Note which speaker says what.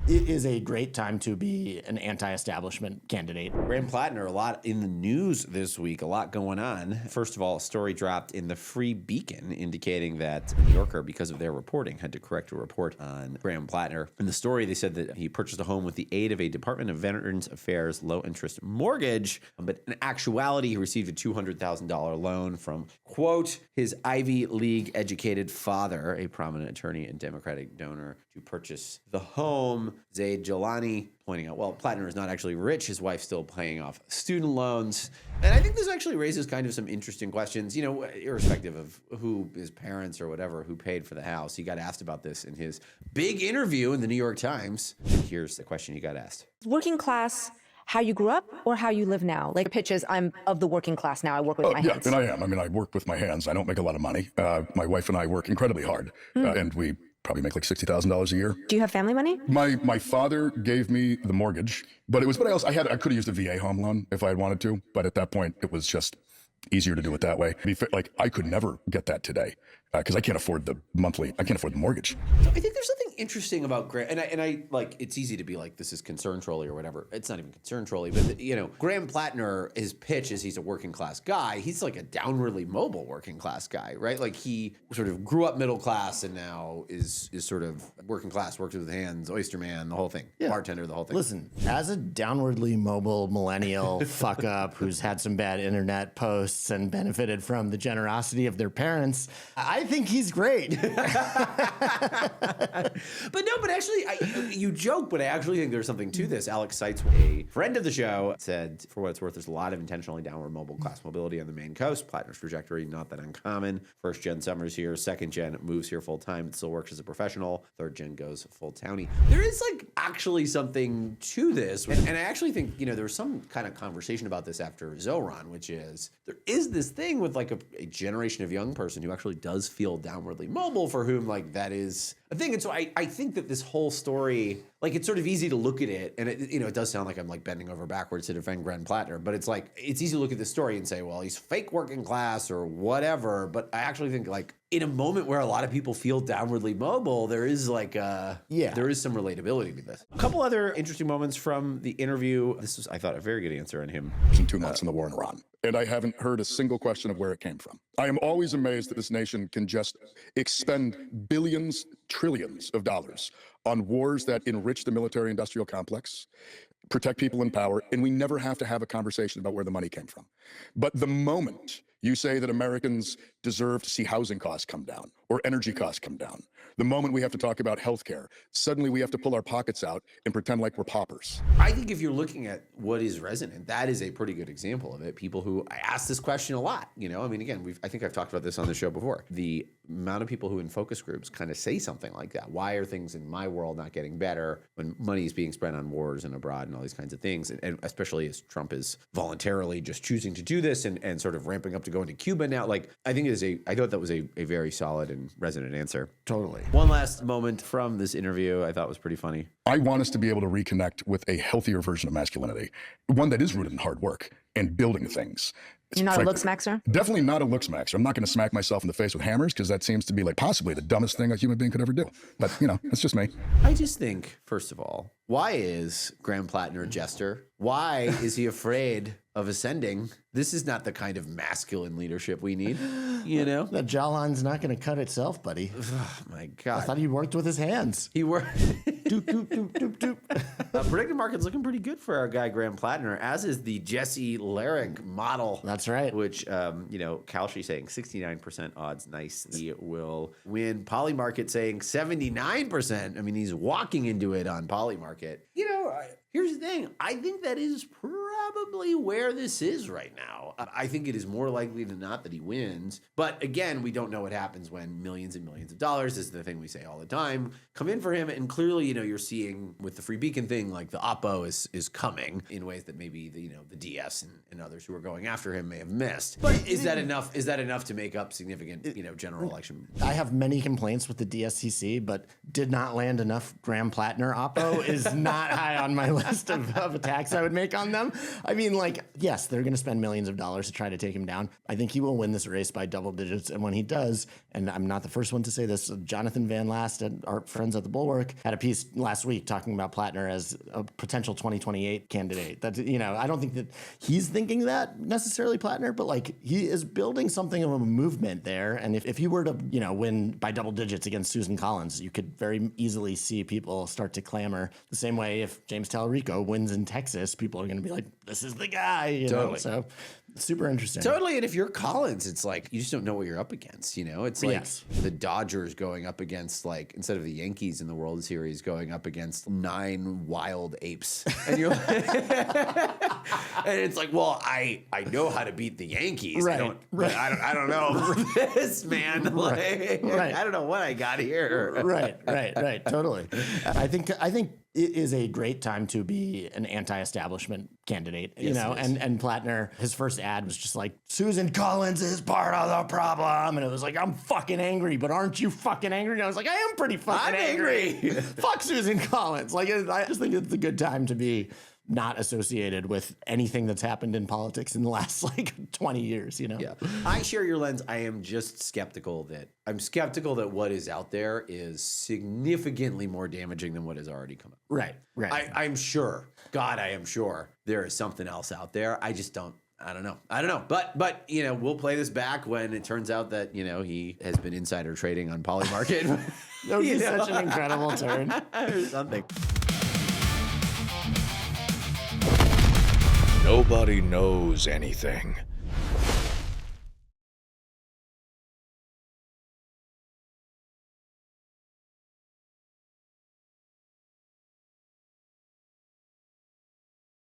Speaker 1: It is a great time to be an anti-establishment candidate.
Speaker 2: Graham Platner, a lot in the news this week, a lot going on. First of all, a story dropped in the Free Beacon indicating that the New Yorker, because of their reporting, had to correct a report on Graham Platner. In the story, they said that he purchased a home with the aid of a Department of Veterans Affairs low-interest mortgage, but in actuality, he received a $200,000 loan from, quote, his Ivy League-educated father, a prominent attorney and Democratic donor, to purchase the home. Zaid Jilani pointing out, well, Platner is not actually rich. His wife's still paying off student loans. And I think this actually raises kind of some interesting questions, you know, irrespective of who his parents or whatever who paid for the house. He got asked about this in his big interview in the New York Times. And here's the question he got asked.
Speaker 3: Working class, how you grew up or how you live now? Like, pitch is, I'm of the working class now. I work with my hands.
Speaker 4: Yeah, and I am. I mean, I work with my hands. I don't make a lot of money. My wife and I work incredibly hard, and we probably make like $60,000 a year.
Speaker 3: Do you have family money?
Speaker 4: My father gave me the mortgage, but it was what else I had. I could have used a VA home loan if I had wanted to, but at that point, it was just easier to do it that way. Like, I could never get that today because I can't afford the monthly. I can't afford the mortgage.
Speaker 2: So I think there's something interesting about Graham, and I like, it's easy to be like, this is concern trolly or whatever. It's not even concern trolly, but you know, Graham Platner, his pitch is he's a working class guy. He's like a downwardly mobile working class guy, right? Like, he sort of grew up middle class and now is sort of working class, works with his hands, oyster man, the whole thing, bartender, the whole thing.
Speaker 1: Listen, as a downwardly mobile millennial fuck up who's had some bad internet posts and benefited from the generosity of their parents, I think he's great.
Speaker 2: But actually, you joke, but I actually think there's something to this. Alex Seitz, a friend of the show, said, for what it's worth, there's a lot of intentionally downward mobile class mobility on the Maine coast. Platner's trajectory, not that uncommon. First gen summers here, second gen moves here full time, still works as a professional. Third gen goes full townie. There is like actually something to this. And I actually think, you know, there was some kind of conversation about this after Zoran, which is there is this thing with like a generation of young person who actually does feel downwardly mobile, for whom like that is a thing. And so I think that this whole story, like, it's sort of easy to look at it, and it, you know, it does sound like I'm like bending over backwards to defend Graham Platner, but it's like, it's easy to look at this story and say, well, he's fake working class or whatever. But I actually think, like, in a moment where a lot of people feel downwardly mobile, there is like there is some relatability to this. A couple other interesting moments from the interview. This was, I thought, a very good answer on him.
Speaker 4: In 2 months in the war in Iran. And I haven't heard a single question of where it came from. I am always amazed that this nation can just expend billions, trillions of dollars on wars that enrich the military-industrial complex, protect people in power, and we never have to have a conversation about where the money came from. But the moment you say that Americans deserve to see housing costs come down or energy costs come down, the moment we have to talk about healthcare, suddenly we have to pull our pockets out and pretend like we're paupers.
Speaker 2: I think if you're looking at what is resonant, that is a pretty good example of it. People who, I ask this question a lot, you know, I mean, again, I think I've talked about this on the show before. The amount of people who in focus groups kind of say something like that. Why are things in my world not getting better when money is being spent on wars and abroad and all these kinds of things? And especially as Trump is voluntarily just choosing to do this and sort of ramping up to go into Cuba now. Like, I think I thought that was a very solid and resonant answer.
Speaker 1: Totally.
Speaker 2: One last moment from this interview I thought was pretty funny.
Speaker 4: I want us to be able to reconnect with a healthier version of masculinity, one that is rooted in hard work and building things.
Speaker 3: You're not a looks maxer?
Speaker 4: Definitely not a looks maxer. I'm not going to smack myself in the face with hammers because that seems to be like possibly the dumbest thing a human being could ever do. But, you know, that's just me.
Speaker 2: I just think, first of all, why is Graham Platner a jester? Why is he afraid of ascending? This is not the kind of masculine leadership we need, you know?
Speaker 1: That jawline's not going to cut itself, buddy.
Speaker 2: Oh, my God.
Speaker 1: I thought he worked with his hands.
Speaker 2: He worked.
Speaker 1: Doop, doop, doop, doop, doop.
Speaker 2: Predictive market's looking pretty good for our guy, Graham Platner, as is the Jesse Lehrich model.
Speaker 1: That's right.
Speaker 2: Which, you know, Kalshi saying 69% odds, nice, he will win. Polymarket saying 79%. I mean, he's walking into it on Polymarket. You know, here's the thing. I think that is probably where this is right now. I think it is more likely than not that he wins. But again, we don't know what happens when millions and millions of dollars, this is the thing we say all the time, come in for him. And clearly, you know, you're seeing with the Free Beacon thing, like the Oppo is coming in ways that maybe the, you know, the DS and others who are going after him may have missed. But is that enough? Is that enough to make up significant, you know, general election?
Speaker 1: I have many complaints with the DSCC, but did not land enough Graham Platner Oppo is not high on my list of attacks I would make on them. I mean, like, yes, they're going to spend millions of dollars to try to take him down. I think he will win this race by double digits. And when he does, and I'm not the first one to say this, Jonathan Van Last and our friends at the Bulwark had a piece last week talking about Platner as a potential 2028 candidate. That, you know, I don't think that he's thinking that necessarily, Platner, but like he is building something of a movement there. And if he were to, you know, win by double digits against Susan Collins, you could very easily see people start to clamor the same way if James Tallarico wins in Texas, people are going to be like, this is the guy, you know? So super interesting.
Speaker 2: Totally. And if you're Collins, it's like, you just don't know what you're up against, you know? It's like the Dodgers going up against, like, instead of the Yankees in the World Series going up against 9 wild apes. And you're like, and it's like, well, I know how to beat the Yankees.
Speaker 1: Right.
Speaker 2: I don't know this, man. Like, I don't know what I got here.
Speaker 1: Right. Totally. I think it is a great time to be an anti-establishment candidate, you know, and Platner, his first ad was just like, Susan Collins is part of the problem. And it was like, I'm fucking angry, but aren't you fucking angry? And I was like, I am pretty fucking angry. Fuck Susan Collins. Like, I just think it's a good time to be not associated with anything that's happened in politics in the last like 20 years, you know?
Speaker 2: Yeah. I share your lens. I am just skeptical that what is out there is significantly more damaging than what has already come out.
Speaker 1: Right.
Speaker 2: I'm sure. God, I am sure there is something else out there. I just don't. I don't know. But you know, we'll play this back when it turns out that, you know, he has been insider trading on Polymarket.
Speaker 1: That would be such an incredible turn.
Speaker 2: Or something.
Speaker 5: Nobody knows anything.